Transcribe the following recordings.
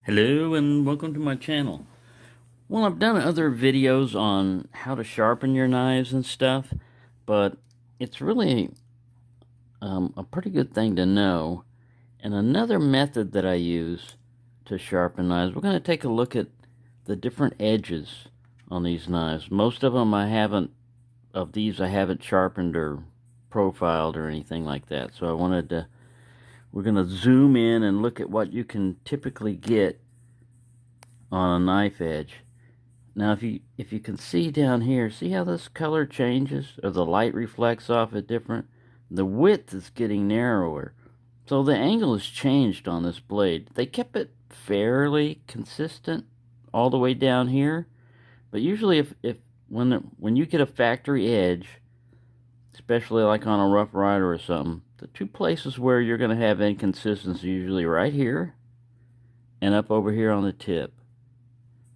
Hello and welcome to my channel. Well, I've done other videos on how to sharpen your knives and stuff, but it's really a pretty good thing to know. And another method that I use to sharpen knives, we're going to take a look at the different edges on these knives. Most of them I haven't sharpened or profiled or anything like that. So we're going to zoom in and look at what you can typically get on a knife edge. Now if you can see down here, see how this color changes or the light reflects off it different? The width is getting narrower. So the angle has changed on this blade. They kept it fairly consistent all the way down here, but usually when you get a factory edge, especially like on a Rough Ryder or something, the two places where you're going to have inconsistency usually right here and up over here on the tip.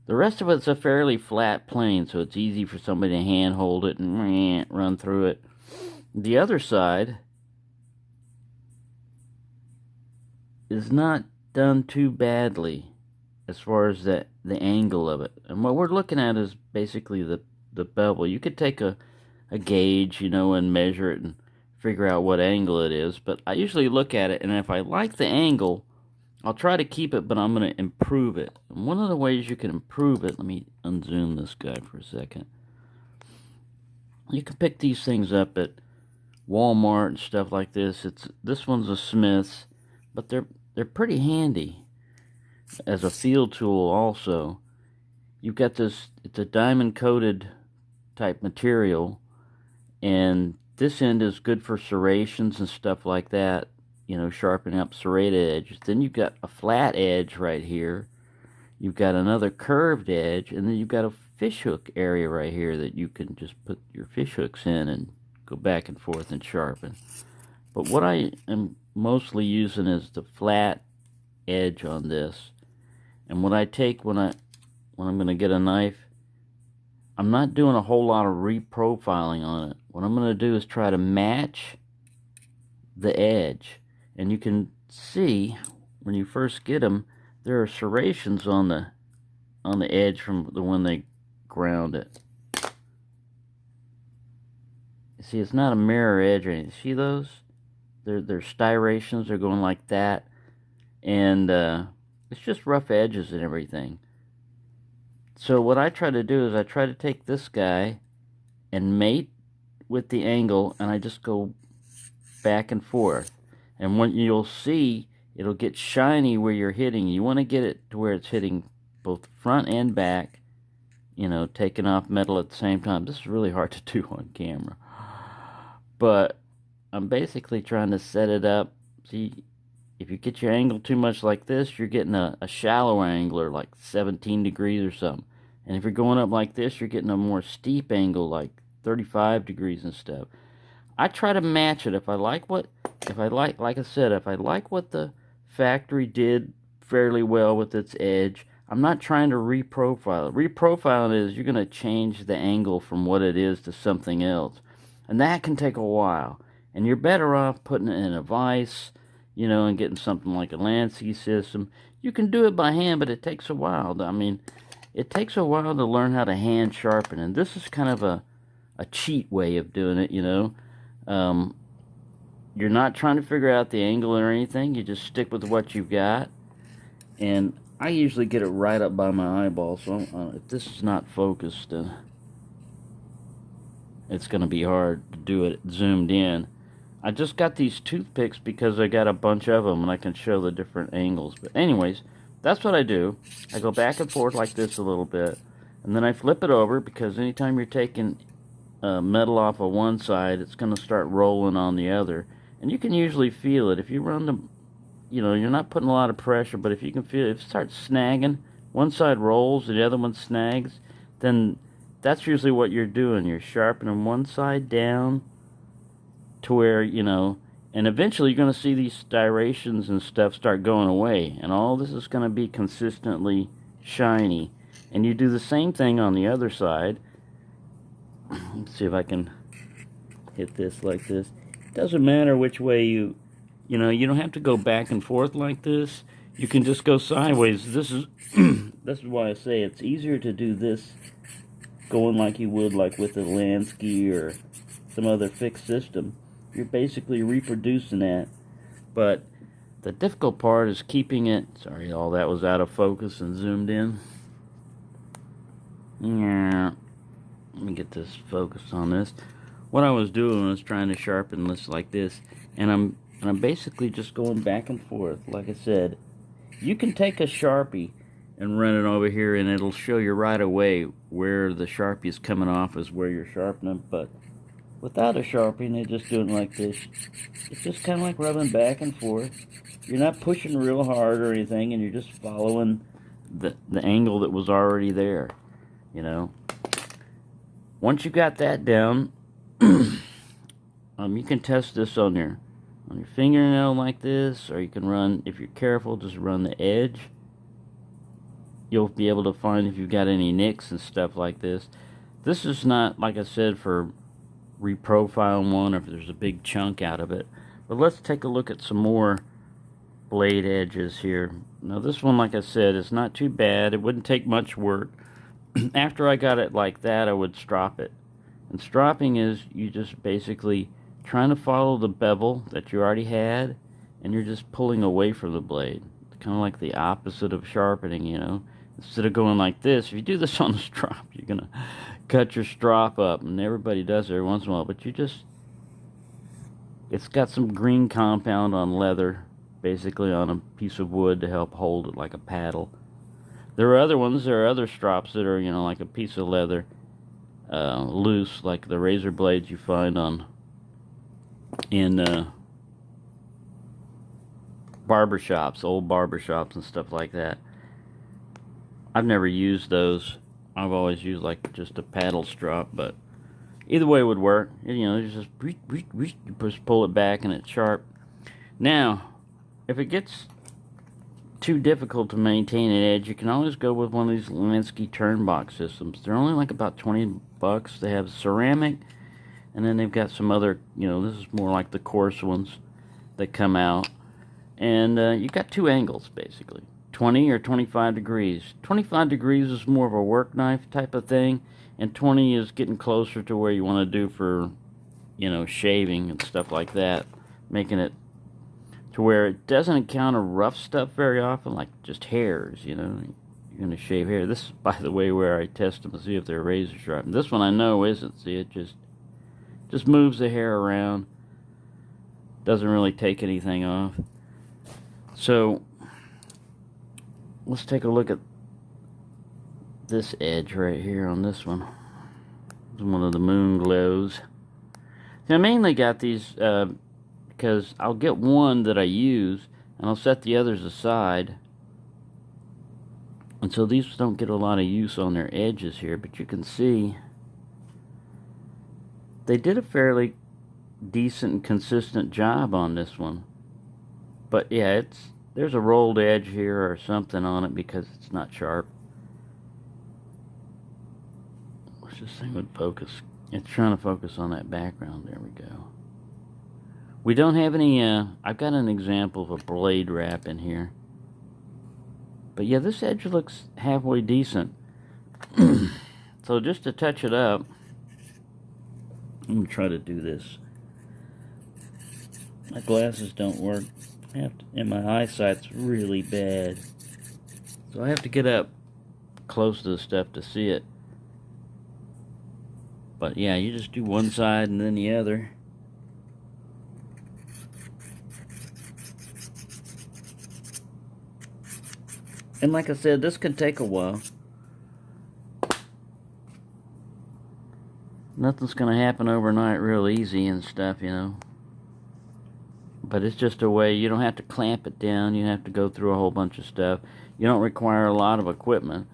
The rest of it's a fairly flat plane, so it's easy for somebody to hand hold it and run through it. The other side is not done too badly as far as the angle of it. And what we're looking at is basically the bevel. You could take a gauge, and measure it and figure out what angle it is. But I usually look at it, and if I like the angle, I'll try to keep it, but I'm going to improve it. And one of the ways you can improve it, let me unzoom this guy for a second. You can pick these things up at Walmart and stuff like this. This one's a Smith's, but they're pretty handy as a field tool also. You've got this, it's a diamond coated type material, and this end is good for serrations and stuff like that. Sharpening up serrated edges. Then you've got a flat edge right here. You've got another curved edge, and then you've got a fishhook area right here that you can just put your fish hooks in and go back and forth and sharpen. But what I am mostly using is the flat edge on this. And what I take when I'm going to get a knife, I'm not doing a whole lot of reprofiling on it. What I'm going to do is try to match the edge. And you can see when you first get them, there are serrations on the edge from when they ground it. See, it's not a mirror edge or anything. See those? They're striations. They're going like that, and it's just rough edges and everything. So what I try to do is I try to take this guy and mate with the angle, and I just go back and forth. And what you'll see, it'll get shiny where you're hitting. You want to get it to where it's hitting both front and back, taking off metal at the same time. This is really hard to do on camera. But I'm basically trying to set it up. See, if you get your angle too much like this, you're getting a shallow angle, or like 17 degrees or something. And if you're going up like this, you're getting a more steep angle, like 35 degrees and stuff. I try to match it. If I like what the factory did fairly well with its edge, I'm not trying to reprofile it. Reprofiling is you're going to change the angle from what it is to something else. And that can take a while. And you're better off putting it in a vise, and getting something like a Lancey system. You can do it by hand, but it takes a while. It takes a while to learn how to hand sharpen. And this is kind of a cheat way of doing it, You're not trying to figure out the angle or anything. You just stick with what you've got. And I usually get it right up by my eyeball. So if this is not focused, it's going to be hard to do it zoomed in. I just got these toothpicks because I got a bunch of them and I can show the different angles. But anyways, that's what I do. I go back and forth like this a little bit. And then I flip it over, because anytime you're taking metal off of one side, it's going to start rolling on the other. And you can usually feel it. If you run the, you're not putting a lot of pressure, but if you can feel it, if it starts snagging, one side rolls, the other one snags, then that's usually what you're doing. You're sharpening one side down to where, and eventually you're going to see these striations and stuff start going away. And all this is going to be consistently shiny. And you do the same thing on the other side. Let's see if I can hit this like this. Doesn't matter which way you don't have to go back and forth like this. you can just go sideways. This is this is why I say it's easier to do this going like you would like with a Lansky or some other fixed system. You're basically reproducing that, but the difficult part is keeping it. Sorry, all that was out of focus and zoomed in. Yeah, let me get this focused on this. What I was doing was trying to sharpen this like this, and I'm basically just going back and forth. Like I said, you can take a Sharpie and run it over here, and it'll show you right away where the Sharpie is coming off is where you're sharpening. But without a Sharpie, and just doing it like this, it's just kind of like rubbing back and forth. You're not pushing real hard or anything, and you're just following the angle that was already there, you know. Once you got that down, you can test this on your fingernail like this, or you can run, if you're careful, just run the edge. You'll be able to find if you've got any nicks and stuff like this. This is not, like I said, for reprofiling one or if there's a big chunk out of it. But let's take a look at some more blade edges here. Now this one, like I said, is not too bad. It wouldn't take much work. After I got it like that, I would strop it. And stropping is you just basically trying to follow the bevel that you already had, and you're just pulling away from the blade. It's kind of like the opposite of sharpening, you know. Instead of going like this, if you do this on the strop, you're going to cut your strop up, and everybody does it every once in a while, but it's got some green compound on leather, basically on a piece of wood to help hold it like a paddle. There are other strops that are, you know, like a piece of leather, loose, like the razor blades you find in barbershops, old barbershops and stuff like that. I've never used those. I've always used like just a paddle strop, but either way would work. You know, you just pull it back and it's sharp. Now, if it gets too difficult to maintain an edge, you can always go with one of these Lansky turn box systems. They're only like about 20 bucks. They have ceramic, and then they've got some other, you know, this is more like the coarse ones that come out. And you got two angles, basically. 20 or 25 degrees. 25 degrees is more of a work knife type of thing, and 20 is getting closer to where you want to do for, you know, shaving and stuff like that, making it to where it doesn't encounter rough stuff very often, like just hairs, you know. You're going to shave hair. This is, by the way, where I test them to see if they're razor sharp. And this one I know isn't. See, it just moves the hair around. Doesn't really take anything off. So let's take a look at this edge right here on this one. It's one of the moon glows. See, I mainly got these because I'll get one that I use and I'll set the others aside, and so these don't get a lot of use on their edges here, but you can see they did a fairly decent and consistent job on this one. But yeah, there's a rolled edge here or something on it because it's not sharp. What's this thing would focus? It's trying to focus on that background. There we go. We don't have any, I've got an example of a blade wrap in here. But yeah, this edge looks halfway decent. So just to touch it up, I'm going to try to do this. My glasses don't work, and my eyesight's really bad. So I have to get up close to the stuff to see it. But yeah, you just do one side and then the other. And like I said, this could take a while. Nothing's going to happen overnight real easy and stuff, you know. But it's just a way, you don't have to clamp it down, you have to go through a whole bunch of stuff. You don't require a lot of equipment,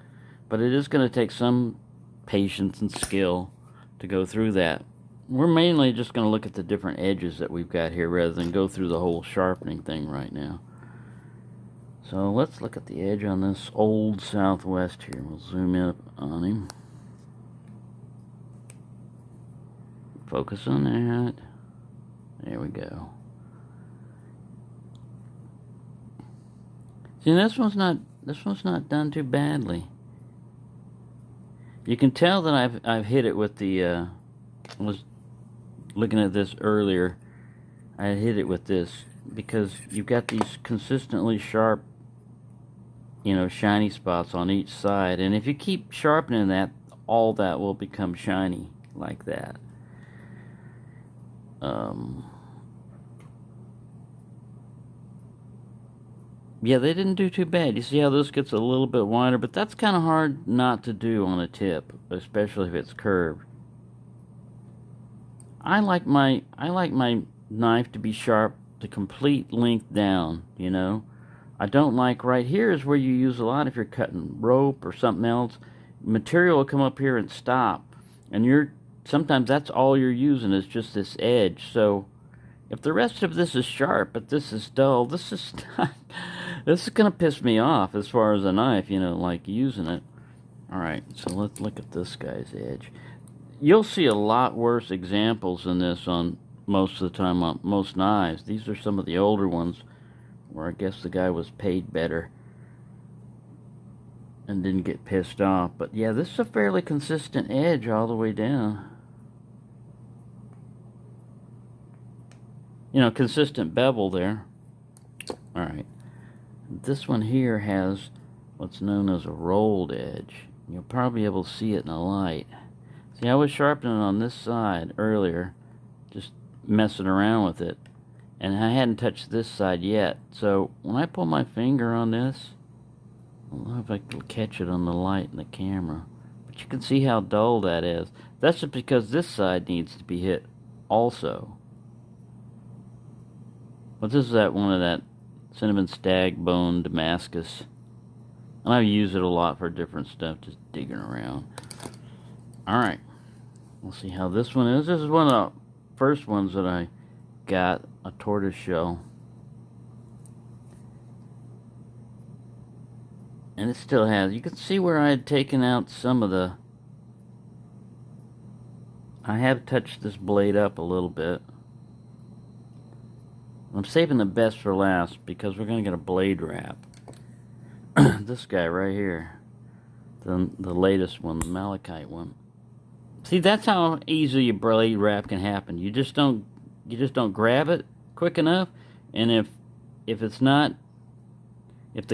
but it is going to take some patience and skill to go through that. We're mainly just going to look at the different edges that we've got here rather than go through the whole sharpening thing right now. So let's look at the edge on this Old Southwest here. We'll zoom in on him. Focus on that. There we go. See, this one's not done too badly. You can tell that I've hit it with the I was looking at this earlier. I hit it with this because you've got these consistently sharp, shiny spots on each side, and if you keep sharpening that, all that will become shiny like that. Yeah, they didn't do too bad. You see how this gets a little bit wider, but that's kind of hard not to do on a tip, especially if it's curved. I like my knife to be sharp the complete length down, I don't like right here is where you use a lot if you're cutting rope or something else. Material will come up here and stop, and sometimes that's all you're using is just this edge. So if the rest of this is sharp but this is dull, this is not, this is gonna piss me off as far as a knife, like using it. All right, so let's look at this guy's edge. You'll see a lot worse examples than this on most of the time on most knives. These are some of the older ones where I guess the guy was paid better and didn't get pissed off. But yeah, this is a fairly consistent edge all the way down. Consistent bevel there. All right. This one here has what's known as a rolled edge. You'll probably be able to see it in the light. See, I was sharpening on this side earlier, just messing around with it, and I hadn't touched this side yet. So when I pull my finger on this, I don't know if I can catch it on the light in the camera, but you can see how dull that is. That's just because this side needs to be hit also. But this is one of that cinnamon stag bone Damascus, and I use it a lot for different stuff, just digging around. All right, we'll see how this one is. This is one of the first ones that I got, a tortoise shell, and it still has. You can see where I had taken out some of the. I have touched this blade up a little bit. I'm saving the best for last because we're going to get a blade wrap. This guy right here, the latest one, the malachite one. See, that's how easy a blade wrap can happen. You just don't grab it quick enough, and if the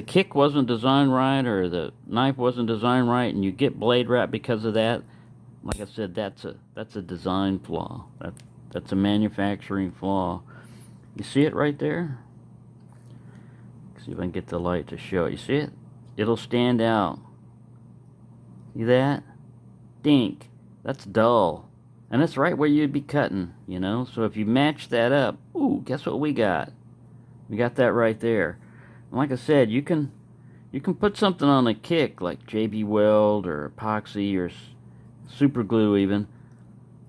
kick wasn't designed right or the knife wasn't designed right, and you get blade wrap because of that, like I said, that's a design flaw. That's a manufacturing flaw. You see it right there? See if I can get the light to show it. You see it? It'll stand out. See that? Dink. That's dull. And that's right where you'd be cutting, So if you match that up, ooh, guess what we got? We got that right there. And like I said, you can put something on a kick like JB Weld or epoxy or super glue even,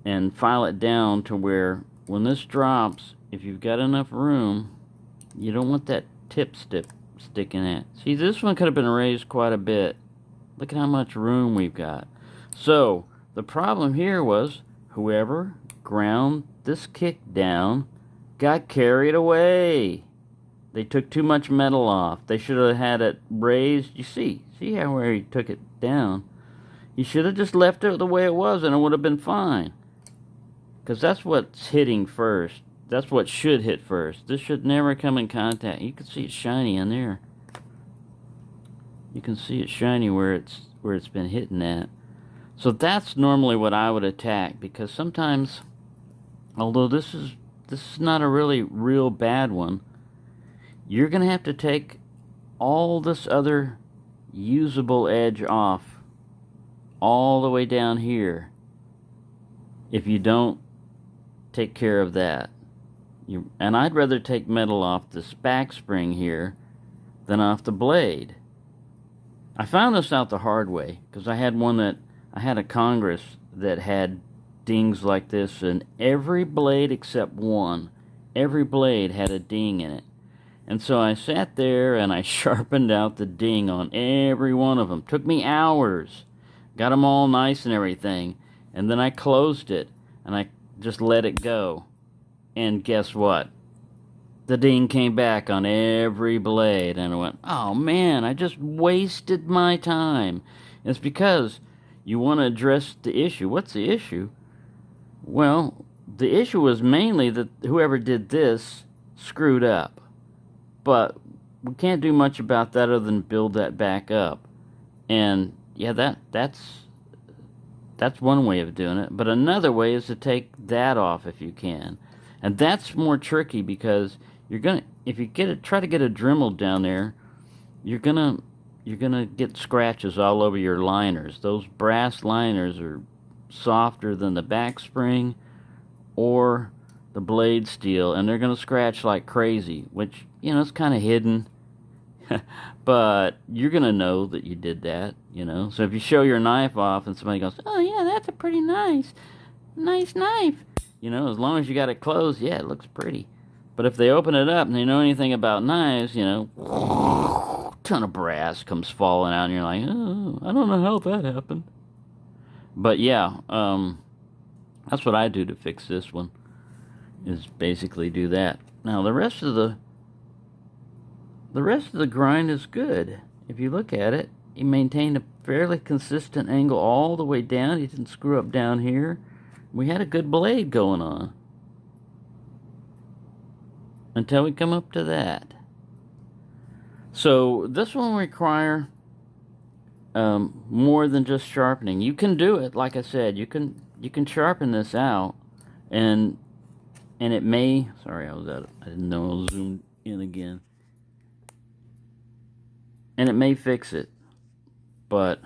and file it down to where when this drops, if you've got enough room, you don't want that tip sticking out. See, this one could have been raised quite a bit. Look at how much room we've got. So the problem here was whoever ground this kick down got carried away. They took too much metal off. They should have had it raised. You see how where he took it down. You should have just left it the way it was and it would have been fine. Because that's what's hitting first. That's what should hit first. This should never come in contact. You can see it's shiny in there. You can see it's shiny where it's been hitting at. So that's normally what I would attack, because sometimes, although this is not a really real bad one, you're gonna have to take all this other usable edge off all the way down here if you don't take care of that. And I'd rather take metal off this back spring here than off the blade. I found this out the hard way because I had a Congress that had dings like this, and every blade except one, every blade had a ding in it. And so I sat there and I sharpened out the ding on every one of them. Took me hours. Got them all nice and everything. And then I closed it and I just let it go. And guess what? the ding came back on every blade, and I went, oh man, I just wasted my time. And it's because you want to address the issue. What's the issue? Well, the issue was mainly that whoever did this screwed up. But we can't do much about that other than build that back up. And yeah, that's one way of doing it. But another way is to take that off if you can. And that's more tricky because you're gonna, if you try to get a Dremel down there, you're gonna get scratches all over your liners. Those brass liners are softer than the back spring or the blade steel, and they're gonna scratch like crazy, which, you know, it's kind of hidden. But you're gonna know that you did that, you know. So if you show your knife off and somebody goes, oh yeah, that's a pretty nice knife, you know, as long as you got it closed, yeah, it looks pretty. But if they open it up and they know anything about knives, you know, ton of brass comes falling out, and you're like, oh, I don't know how that happened. But yeah, that's what I do to fix this one, is basically do that. Now the rest of the grind is good. If you look at it, he maintained a fairly consistent angle all the way down. He didn't screw up down here. We had a good blade going on until we come up to that. So this one will require more than just sharpening. You can do it, like I said. You can sharpen this out, and it may. Sorry, I didn't know I was zoomed in again. And it may fix it, but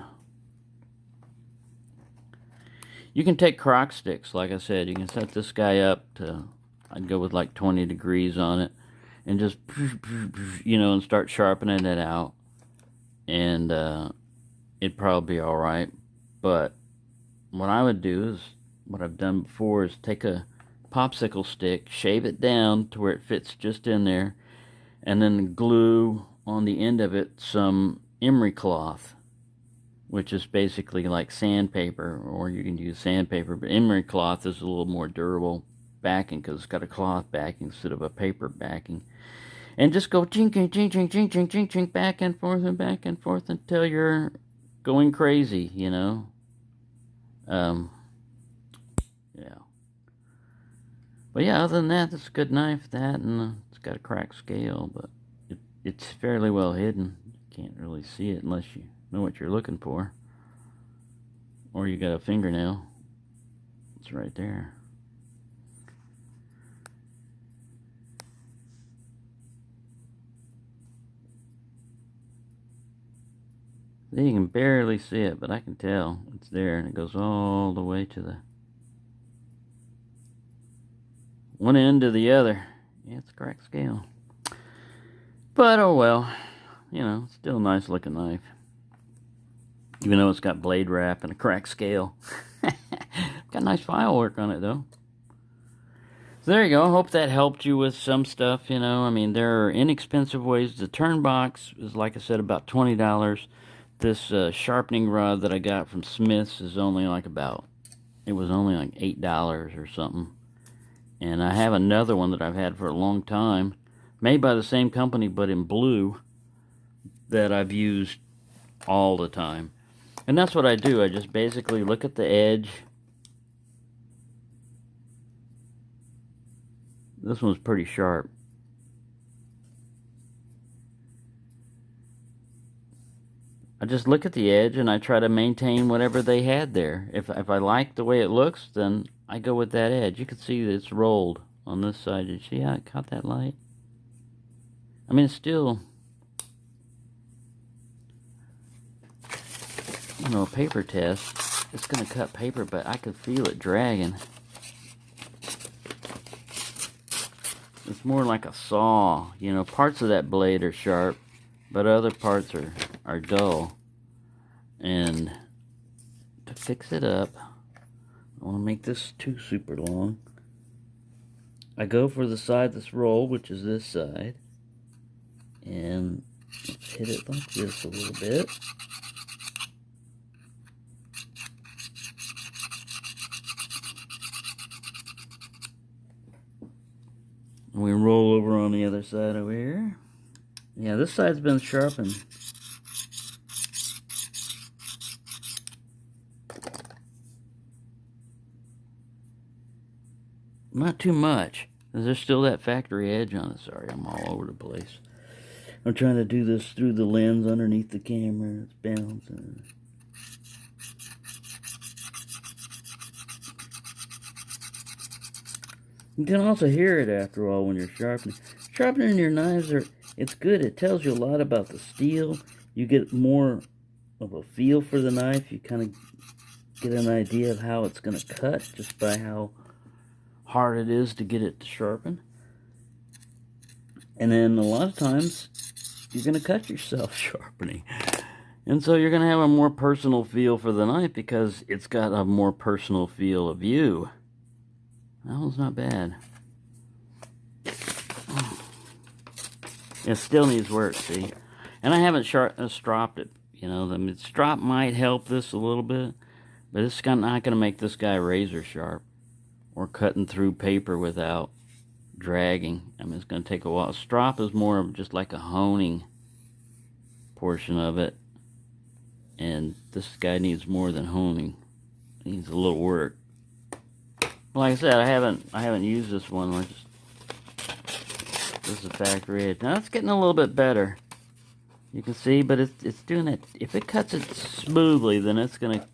you can take crock sticks, like I said. You can set this guy up to, I'd go with like 20 degrees on it, and just, you know, and start sharpening it out, and it'd probably be alright. But what I would do is, what I've done before, is take a popsicle stick, shave it down to where it fits just in there, and then glue on the end of it some emery cloth, which is basically like sandpaper, or you can use sandpaper, but emery cloth is a little more durable backing because it's got a cloth backing instead of a paper backing. And just go chink, chink, chink, chink, chink, chink, chink, chink, back and forth until you're going crazy, you know. Yeah. But yeah, other than that, it's a good knife, that, and it's got a cracked scale, but it's fairly well hidden. You can't really see it unless you know what you're looking for. Or you got a fingernail. It's right there. See, you can barely see it, but I can tell it's there, and it goes all the way to the one end to the other. Yeah, it's a cracked scale. But oh well, you know, still a nice looking knife. Even though it's got blade wrap and a cracked scale. Got nice file work on it though. So there you go. I hope that helped you with some stuff, you know. I mean, there are inexpensive ways. The turn box is, like I said, about $20. This sharpening rod that I got from Smith's is only like it was only like $8 or something. And I have another one that I've had for a long time, made by the same company but in blue, that I've used all the time. And that's what I do. I just basically look at the edge. This one's pretty sharp. I just look at the edge and I try to maintain whatever they had there. If I like the way it looks, then I go with that edge. You can see that it's rolled on this side. Did you see how it caught that light? I mean, it's still, you know, a paper test. It's going to cut paper, but I could feel it dragging. It's more like a saw. You know, parts of that blade are sharp, but other parts are dull. And to fix it up, I want to make this too super long. I go for the side that's rolled, which is this side, and let's hit it like this a little bit. And we roll over on the other side over here. Yeah, this side's been sharpened. Not too much. There's still that factory edge on it. Sorry, I'm all over the place. I'm trying to do this through the lens underneath the camera. It's bouncing. You can also hear it after all when you're sharpening. Sharpening your knives, it's good. It tells you a lot about the steel. You get more of a feel for the knife. You kind of get an idea of how it's going to cut just by how hard it is to get it to sharpen. And then a lot of times you're going to cut yourself sharpening. And so you're going to have a more personal feel for the knife because it's got a more personal feel of you. That one's not bad. It still needs work, see? And I haven't stropped it. You know, the strop might help this a little bit, but it's not going to make this guy razor sharp or cutting through paper without dragging. I mean, it's going to take a while. Strop is more of just like a honing portion of it, and this guy needs more than honing. It needs a little work. Like I said, I haven't used this one. This is a factory edge. Now it's getting a little bit better. You can see, but it's doing it. If it cuts it smoothly, then it's gonna.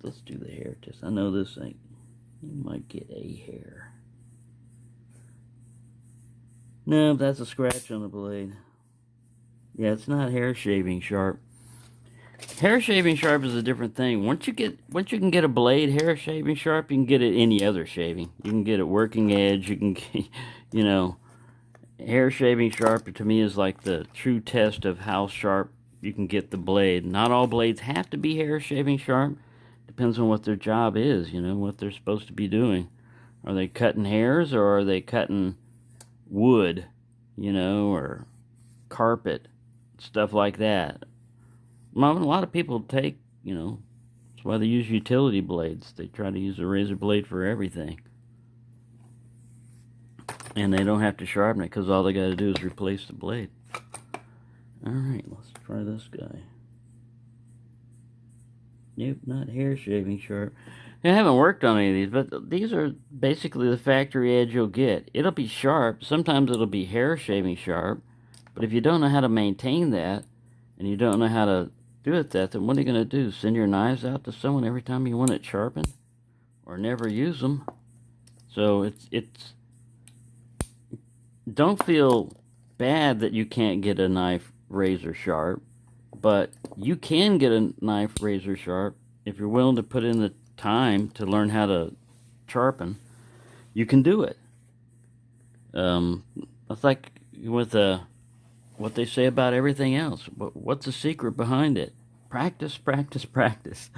Let's do the hair test. I know this ain't. You might get a hair. No, that's a scratch on the blade. Yeah, it's not hair shaving sharp. Hair shaving sharp is a different thing. Once you can get a blade hair shaving sharp, you can get it any other shaving. You can get it working edge. You can get, you know, hair shaving sharp to me is like the true test of how sharp you can get the blade. Not all blades have to be hair shaving sharp. Depends on what their job is, you know, what they're supposed to be doing. Are they cutting hairs or are they cutting wood, you know, or carpet, stuff like that. Well, a lot of people take, you know, that's why they use utility blades. They try to use a razor blade for everything. And they don't have to sharpen it because all they got to do is replace the blade. Alright, let's try this guy. Nope, not hair shaving sharp. I haven't worked on any of these, but these are basically the factory edge you'll get. It'll be sharp. Sometimes it'll be hair shaving sharp. But if you don't know how to maintain that, and you don't know how to do it then what are you going to do? Send your knives out to someone every time you want it sharpened? Or never use them? So it's don't feel bad that you can't get a knife razor sharp, but you can get a knife razor sharp if you're willing to put in the time to learn how to sharpen. You can do it. It's like with what they say about everything else. What's the secret behind it? Practice, practice, practice.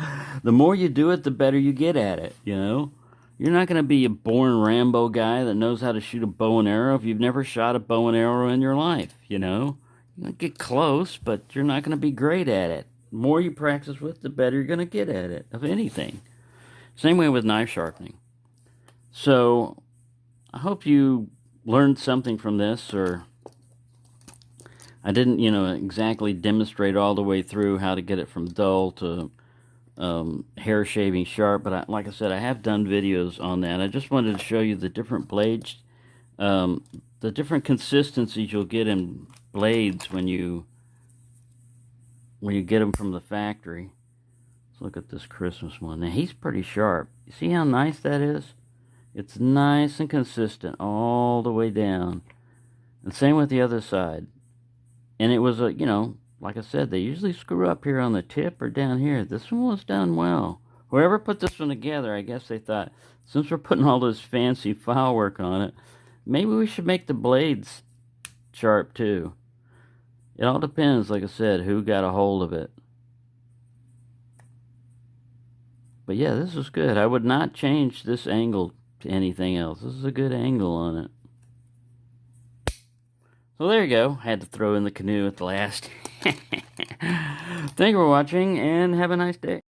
The more you do it, the better you get at it, you know? You're not going to be a born Rambo guy that knows how to shoot a bow and arrow if you've never shot a bow and arrow in your life, you know? You're going to get close, but you're not going to be great at it. The more you practice with, the better you're going to get at it, of anything. Same way with knife sharpening. So, I hope you learned something from this, or I didn't, you know, exactly demonstrate all the way through how to get it from dull to hair shaving sharp, but like I said, I have done videos on that. I just wanted to show you the different blades, the different consistencies you'll get in blades when you get them from the factory. Let's look at this Christmas one. Now, he's pretty sharp. You see how nice that is? It's nice and consistent all the way down. And same with the other side. And it was you know, like I said, they usually screw up here on the tip or down here. This one was done well. Whoever put this one together, I guess they thought, since we're putting all this fancy file work on it, maybe we should make the blades sharp too. It all depends, like I said, who got a hold of it. But yeah, this is good. I would not change this angle to anything else. This is a good angle on it. So there you go. Had to throw in the canoe at the last. Thank you for watching, and have a nice day.